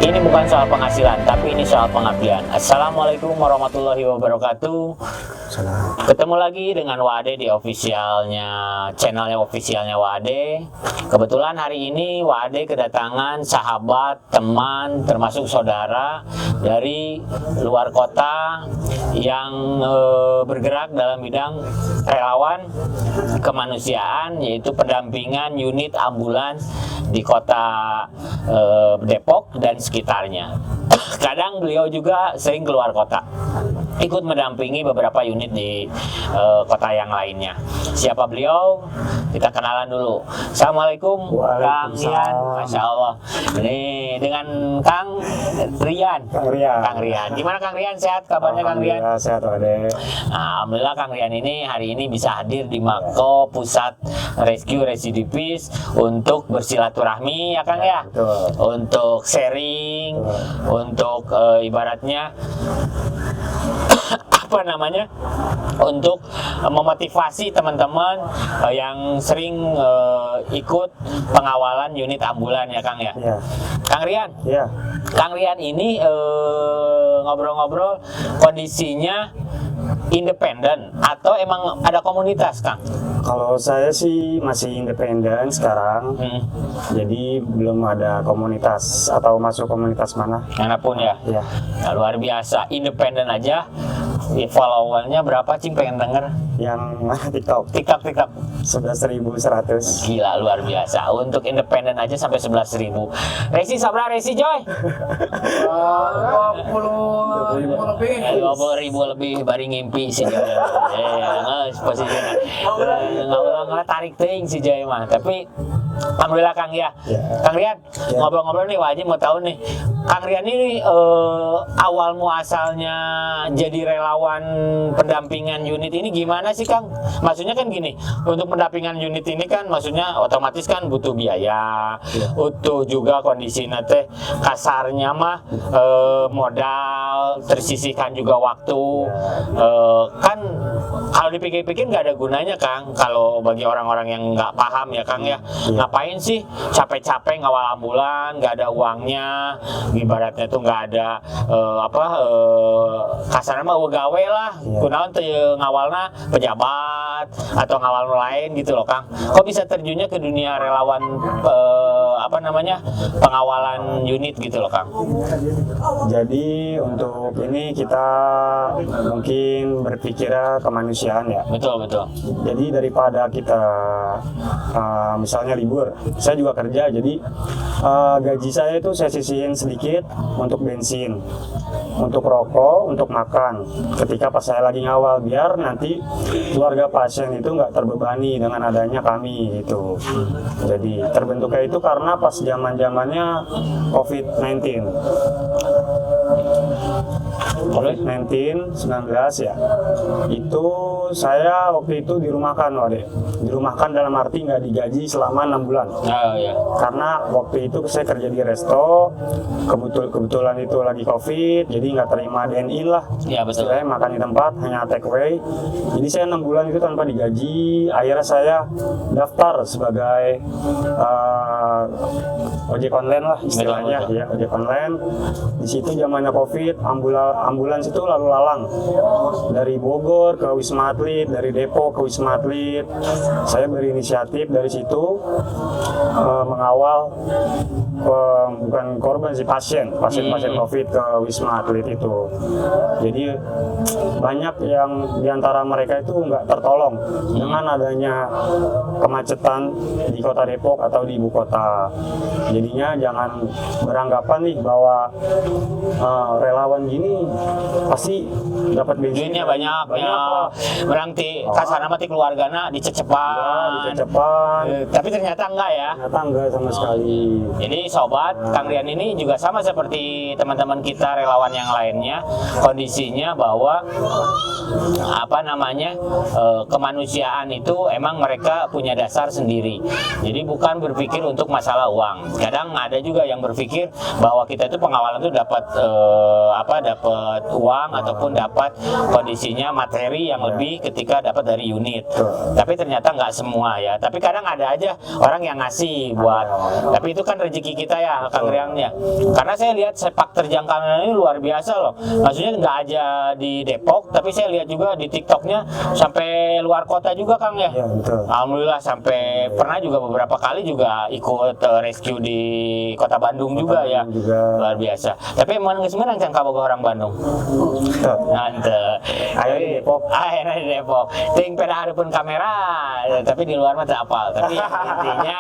Ini bukan soal penghasilan, tapi ini soal pengabdian. Assalamualaikum warahmatullahi wabarakatuh. Ketemu lagi dengan Wade di channelnya officialnya Wade. Kebetulan hari ini Wade kedatangan sahabat, teman, termasuk saudara dari luar kota yang bergerak dalam bidang relawan kemanusiaan, yaitu pendampingan unit ambulans di kota Depok dan sekitarnya. Kadang beliau juga sering keluar kota, ikut mendampingi beberapa unit di kota yang lainnya. Siapa beliau? Kita kenalan dulu. Assalamualaikum Kang Rian. Masya Allah. Ini dengan Kang Rian. Kang Rian. Gimana Kang Rian? Sehat kabarnya Kang Rian? Sehat, Wade. Alhamdulillah Kang Rian ini hari ini bisa hadir di Mako Pusat Rescue Residivis untuk bersilaturahmi ya Kang ya. Betul. Untuk sharing, untuk ibaratnya untuk memotivasi teman-teman yang sering ikut pengawalan unit ambulan ya Kang ya. Ya. Kang Rian. Ya. Kang Rian ini ngobrol-ngobrol kondisinya independen atau emang ada komunitas Kang? Kalau saya sih masih independen sekarang, jadi belum ada komunitas atau masuk komunitas mana. Manapun ya. Ya. Nah, luar biasa, independen aja. Followernya berapa Cing, pengen denger? Yang mana TikTok? TikTok 11.100. Gila, luar biasa. Untuk independen aja sampai 11.000. Resi sabra Resi Joy? 20.000 lebih bari ngimpi si Joy. Nges posisinya. Nggak ulang tarik ting si Joy mah. Tapi alhamdulillah Kang ya. Kang Rian, ngobrol-ngobrol nih wajib mau tahu nih. Kang Rian ini awal muasalnya jadi relawan pendampingan unit ini gimana sih Kang? Maksudnya kan gini, untuk pendampingan unit ini kan maksudnya otomatis kan butuh biaya, butuh juga kondisi teh kasarnya mah modal, tersisihkan juga waktu. Kan kalau dipikir-pikir nggak ada gunanya Kang, kalau bagi orang-orang yang nggak paham ya Kang ya. Ngapain sih capek-capek ngawal ambulan, nggak ada uangnya, ibaratnya tuh nggak ada kasarnya mah gawe lah, kunaon teu ngawalna pejabat atau ngawal lain gitu loh Kang. Kok bisa terjunnya ke dunia relawan pengawalan unit gitu loh Kang? Jadi untuk ini kita mungkin berpikirnya kemanusiaan ya. Betul. Jadi daripada kita misalnya libur, saya juga kerja, jadi gaji saya itu saya sisihin sedikit untuk bensin, untuk rokok, untuk makan ketika pas saya lagi ngawal, biar nanti keluarga pasien itu nggak terbebani dengan adanya kami gitu. Jadi terbentuknya itu karena pas zamannya COVID-19 ya, itu saya waktu itu dirumahkan dalam arti nggak digaji selama 6 bulan. Karena waktu itu saya kerja di resto, kebetulan itu lagi COVID, jadi nggak terima DNI lah. Betul. Saya makan di tempat hanya take away, jadi saya 6 bulan itu tanpa digaji. Akhirnya saya daftar sebagai ojek online lah istilahnya. Betul. Ya, ojek online. Di situ zamannya COVID, ambulans itu lalu lalang dari Bogor ke Wisma Atlet, dari Depok ke Wisma Atlet. Saya berinisiatif dari situ mengawal bukan korban sih, pasien COVID ke Wisma Atlet itu. Jadi banyak yang diantara mereka itu nggak tertolong dengan adanya kemacetan di kota Depok atau di ibu kota. Jadinya jangan beranggapan nih bahwa relawan gini pasti dapat bensinnya banyak ya. Berarti kasarna mah ti keluargana dicecepan. Tapi ternyata enggak ya. Ternyata enggak sama sekali. Jadi sobat, Kang Rian ini juga sama seperti teman-teman kita relawan yang lainnya. Kondisinya bahwa kemanusiaan itu emang mereka punya dasar sendiri. Jadi bukan berpikir untuk masalah uang. Kadang ada juga yang berpikir bahwa kita itu pengawalan itu dapat dapat uang ataupun dapat kondisinya materi yang lebih ketika dapat dari unit. Tapi ternyata nggak semua ya. Tapi kadang ada aja orang yang ngasih buat. Tapi itu kan rezeki kita ya, Kang Rian ya. Karena saya lihat sepak terjang Kang Rian ini luar biasa loh. Maksudnya nggak aja di Depok, tapi saya lihat juga di TikToknya sampai luar kota juga, Kang ya. Iya, betul. Alhamdulillah sampai pernah juga beberapa kali juga ikut rescue di Kota Bandung juga ya. Luar biasa. Tapi emang sebenarnya can kabogoh orang Bandung. Nanti. Ayo di Depok. Akhirnya di Depok. Ting pada hadapun kamera, tapi di luar mah tak apal. Tapi intinya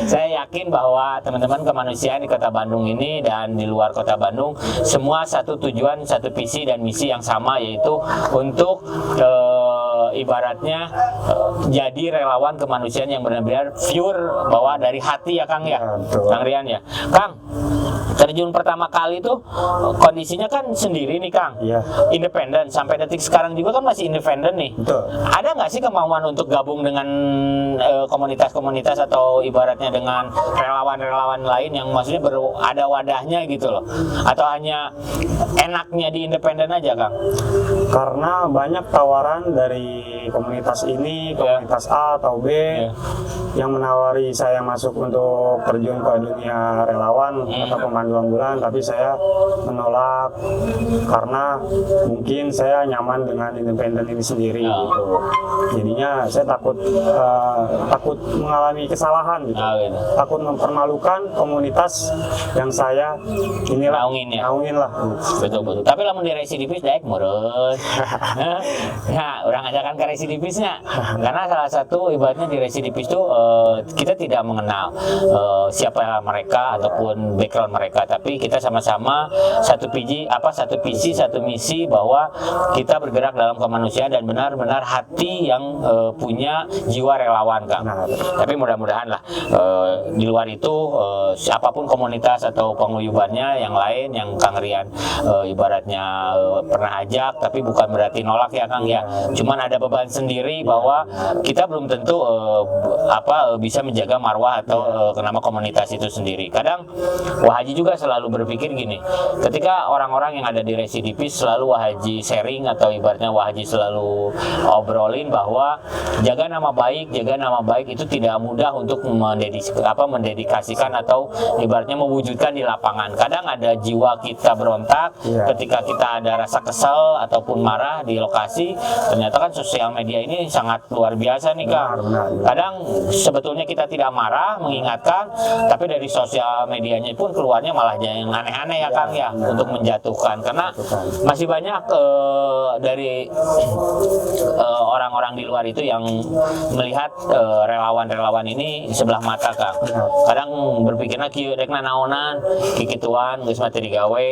saya yakin bahwa teman-teman kemanusiaan di Kota Bandung ini dan di luar Kota Bandung semua satu tujuan, satu visi dan misi yang sama, yaitu untuk ibaratnya jadi relawan kemanusiaan yang benar-benar pure, bahwa dari hati ya Kang ya, Kang Rian ya. Kang, terjun pertama kali tuh kondisinya kan sendiri nih Kang, independen, sampai detik sekarang juga kan masih independen nih. Betul. Ada nggak sih kemauan untuk gabung dengan komunitas-komunitas atau ibaratnya dengan relawan-relawan lain yang maksudnya ada wadahnya gitu loh, atau hanya enaknya di independen aja Kang? Karena banyak tawaran dari komunitas ini, komunitas A atau B yang menawari saya masuk untuk terjun ke dunia relawan atau pemandu ambulan, tapi saya menolak karena mungkin saya nyaman dengan independen ini sendiri gitu. Jadinya saya takut mengalami kesalahan gitu. Takut mempermalukan komunitas yang saya naungin lah. Betul. Tapi lamun di residivis daek meureun. Nah, orang ajakan ke residivisnya. Karena salah satu ibaratnya di residivis itu kita tidak mengenal siapa mereka ataupun background mereka, tapi kita sama-sama satu visi, satu misi bahwa kita bergerak dalam kemanusiaan dan benar-benar hati yang punya jiwa relawan Kang. Tapi mudah-mudahan lah di luar itu siapapun komunitas atau penguyubannya yang lain yang Kang Rian ibaratnya pernah ajak, tapi bukan berarti nolak ya Kang ya. Cuman ada beban sendiri bahwa kita belum tentu bisa menjaga marwah atau nama komunitas itu sendiri. Kadang Wah Haji juga selalu berpikir gini, ketika orang-orang yang ada di residivis selalu Wah Haji sharing atau ibaratnya Wah Haji selalu obrolin bahwa jaga nama baik itu tidak mudah untuk mendedikasikan atau ibaratnya mewujudkan di lapangan. Kadang ada jiwa kita berontak ketika kita ada rasa kesal ataupun marah di lokasi. Ternyata kan sosial media ini sangat luar biasa nih Kang. Kadang sebetulnya kita tidak marah mengingatkan, tapi dari sosial medianya pun keluarnya malah yang aneh-aneh ya Kang ya, untuk menjatuhkan. Karena masih banyak dari orang-orang di luar itu yang melihat relawan-relawan ini sebelah mata Kang. Kadang berpikirnya kieu dek naonan kikituan geus mah teu digawe,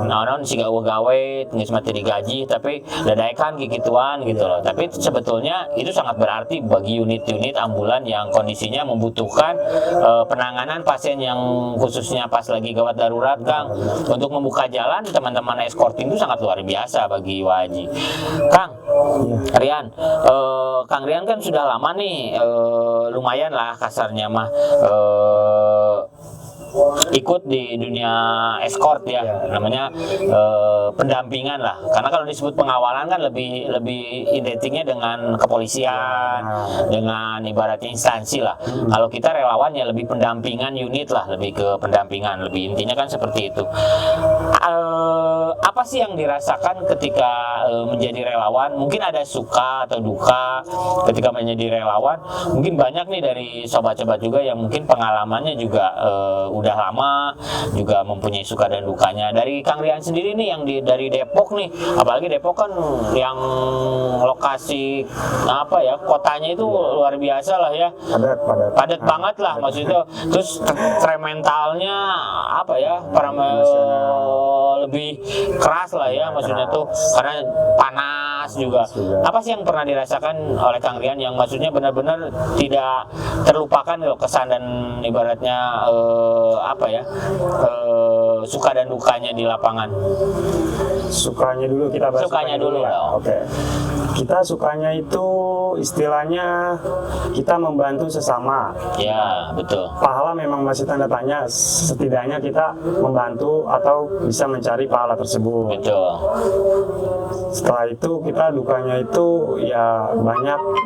naonan siga gawe geus mah teu digaji, tapi dadaekan kikituan gitu loh. Tapi sebetulnya itu sangat berarti bagi unit-unit ambulan yang kondisinya membutuhkan penanganan pasien yang khususnya pas lagi gawat darurat Kang. Untuk membuka jalan teman-teman escorting itu sangat luar biasa bagi Waji. Kang Rian, Kang Rian kan sudah lama nih, lumayan lah kasarnya mah ikut di dunia escort ya, namanya pendampingan lah. Karena kalau disebut pengawalan kan lebih identiknya dengan kepolisian, dengan ibaratnya instansi lah. Kalau kita relawan ya lebih pendampingan unit lah, lebih ke pendampingan, lebih intinya kan seperti itu. Apa sih yang dirasakan ketika menjadi relawan? Mungkin ada suka atau duka ketika menjadi relawan. Mungkin banyak nih dari sobat-sobat juga yang mungkin pengalamannya juga udah lama, juga mempunyai suka dan dukanya. Dari Kang Rian sendiri nih yang dari Depok nih, apalagi Depok kan yang lokasi kotanya itu luar biasa lah ya, padat banget lah maksudnya. Terus tren mentalnya lebih keras lah ya maksudnya tuh, karena panas juga. Apa sih yang pernah dirasakan oleh Kang Rian yang maksudnya benar-benar tidak terlupakan kesan dan ibaratnya suka dan dukanya di lapangan. Sukanya dulu, kita bahas Sukanya dulu ya. dong. Oke. Kita sukanya itu istilahnya kita membantu sesama. Ya, betul. Pahala memang masih tanda tanya, setidaknya kita membantu atau bisa mencari pahala tersebut. Betul. Setelah itu kita dukanya itu ya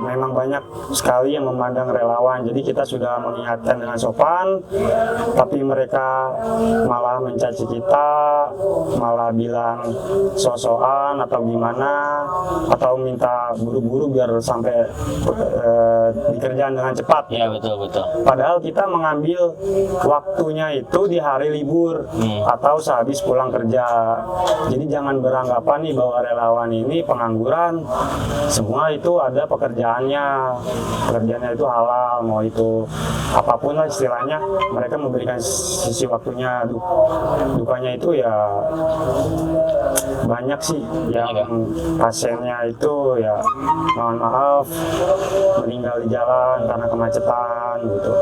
memang banyak sekali yang memandang relawan. Jadi kita sudah mengingatkan dengan sopan, tapi mereka malah mencaci kita, malah bilang sosokan atau gimana, atau minta buru-buru biar sampai dikerjakan dengan cepat. Ya, betul. Padahal kita mengambil waktunya itu di hari libur atau sehabis pulang kerja. Jadi jangan beranggapan nih bahwa relawan ini pengangguran. Semua itu ada pekerjaannya. Pekerjaannya itu halal, mau itu apapun lah istilahnya. Mereka memberikan sisi waktunya. Dukanya itu ya banyak sih yang pasiennya itu ya mohon maaf meninggal di jalan karena kemacetan gitu.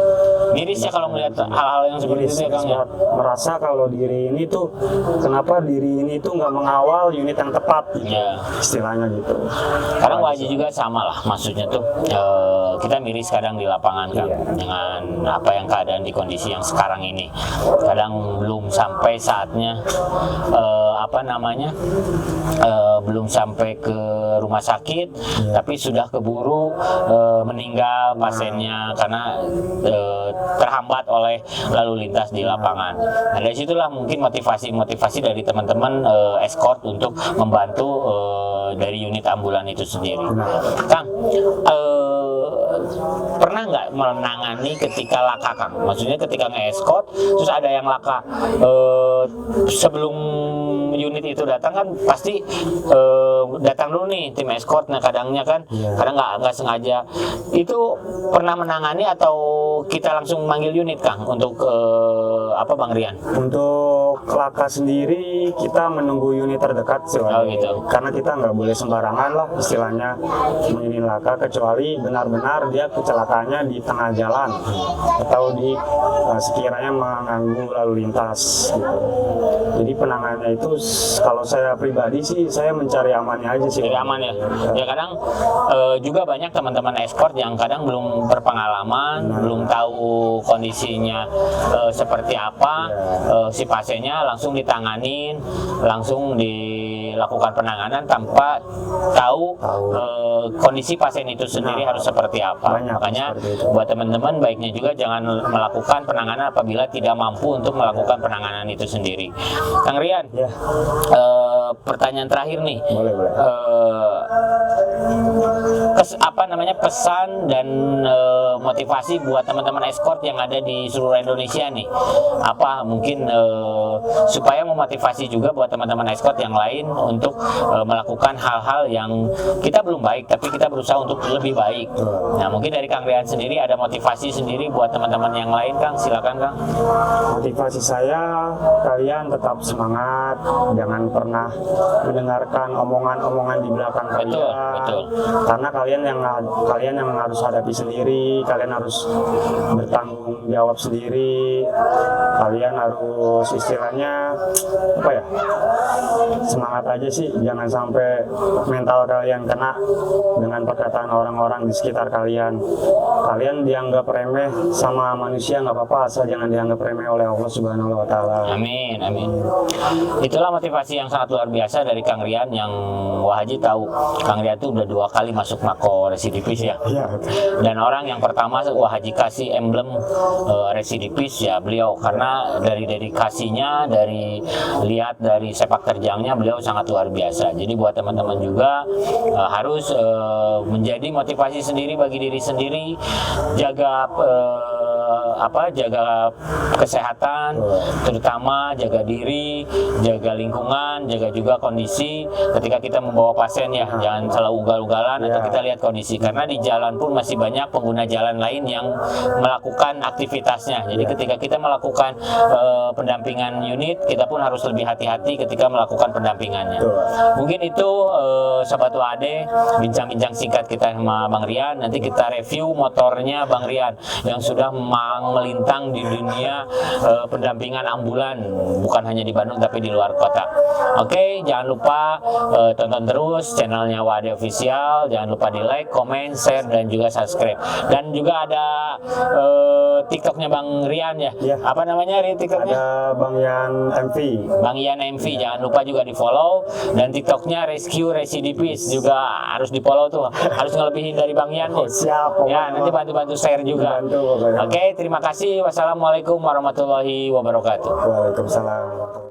Miris ya kalau melihat hal-hal yang seperti itu ya, Kang ya. Merasa kalau diri ini tuh kenapa diri ini tuh nggak mengawal unit yang tepat gitu. Ya. Istilahnya gitu. Kadang wajib juga sama lah, maksudnya tuh kita miris kadang di lapangan kan, dengan apa yang keadaan di kondisi yang sekarang ini. Kadang belum sampai saatnya belum sampai ke rumah sakit, tapi sudah keburu meninggal pasiennya karena terhambat oleh lalu lintas di lapangan. Nah, dari situlah mungkin motivasi dari teman-teman escort untuk membantu dari unit ambulan itu sendiri. Kang, pernah nggak menangani ketika laka, Kang? Maksudnya ketika nge-escort terus ada yang laka, sebelum unit itu datang kan pasti datang dulu nih tim escort. Nah kadangnya kan kadang nggak sengaja. Itu pernah menangani atau kita langsung manggil unit, Kang, untuk Bang Rian? Untuk laka sendiri kita menunggu unit terdekat sih, gitu. Karena kita nggak boleh sembarangan lah istilahnya mengirim laka, kecuali benar-benar dia kecelakaannya di tengah jalan atau di sekiranya mengganggu lalu lintas gitu. Jadi penanganannya itu kalau saya pribadi sih saya mencari amannya aja sih. Jadi aman ya. Ya kadang juga banyak teman-teman escort yang kadang belum berpengalaman, belum tahu kondisinya seperti apa, si pasiennya langsung ditanganin, langsung dilakukan penanganan tanpa tahu kondisi pasien itu sendiri harus seperti apa. Makanya buat teman-teman baiknya juga jangan melakukan penanganan apabila tidak mampu untuk melakukan penanganan itu sendiri. Kang Rian, pertanyaan terakhir nih. Boleh. Pesan dan motivasi buat teman-teman escort yang ada di seluruh Indonesia nih. Apa mungkin supaya memotivasi juga buat teman-teman escort yang lain untuk melakukan hal-hal yang kita belum baik tapi kita berusaha untuk lebih baik. Nah, mungkin dari Kang Rian sendiri ada motivasi sendiri buat teman-teman yang lain, Kang. Silakan, Kang. Motivasi saya, kalian tetap semangat, jangan pernah mendengarkan omongan-omongan di belakang kalian. Betul. Karena kalian yang harus hadapi sendiri, kalian harus bertanggung jawab sendiri, kalian harus istilahnya semangat aja sih, jangan sampai mental kalian kena dengan perkataan orang-orang di sekitar kalian. Kalian dianggap remeh sama manusia nggak apa-apa, asal jangan dianggap remeh oleh Allah Subhanahu wa Ta'ala. Amin. Itulah motivasi yang sangat luar biasa dari Kang Rian, yang Wah Haji tahu Kang Rian itu udah 2 kali masuk mako residivis ya. Dan orang yang pertama Wah Haji kasih emblem residivis ya beliau, karena dari dedikasinya, dari sepak terjangnya beliau sangat luar biasa. Jadi buat teman-teman juga harus menjadi motivasi sendiri bagi diri sendiri, jaga kesehatan, terutama jaga diri, jaga lingkungan, jaga juga kondisi ketika kita membawa pasien ya, jangan selalu ugal-ugalan atau kita lihat kondisi, karena di jalan pun masih banyak pengguna jalan lain yang melakukan aktivitasnya. Jadi ketika kita melakukan pendampingan unit, kita pun harus lebih hati-hati ketika melakukan pendampingannya. Mungkin itu Sobat WAD, bincang-bincang singkat kita sama Bang Rian. Nanti kita review motornya Bang Rian yang sudah melintang di dunia pendampingan ambulan, bukan hanya di Bandung tapi di luar kota. Oke, jangan lupa tonton terus channelnya Wade Official. Jangan lupa di like, comment, share, dan juga subscribe. Dan juga ada TikToknya Bang Rian ya. Apa namanya TikToknya? Ada Bang Yan MV. Bang Ian MV, jangan lupa juga di follow. Dan TikToknya Rescue Recidivist juga harus di follow tuh, harus ngelebihin dari Bang Ian nih. Siap. Ya, nanti bantu-bantu share juga. Oke, terima kasih. Wassalamualaikum warahmatullahi wabarakatuh. Waalaikumsalam.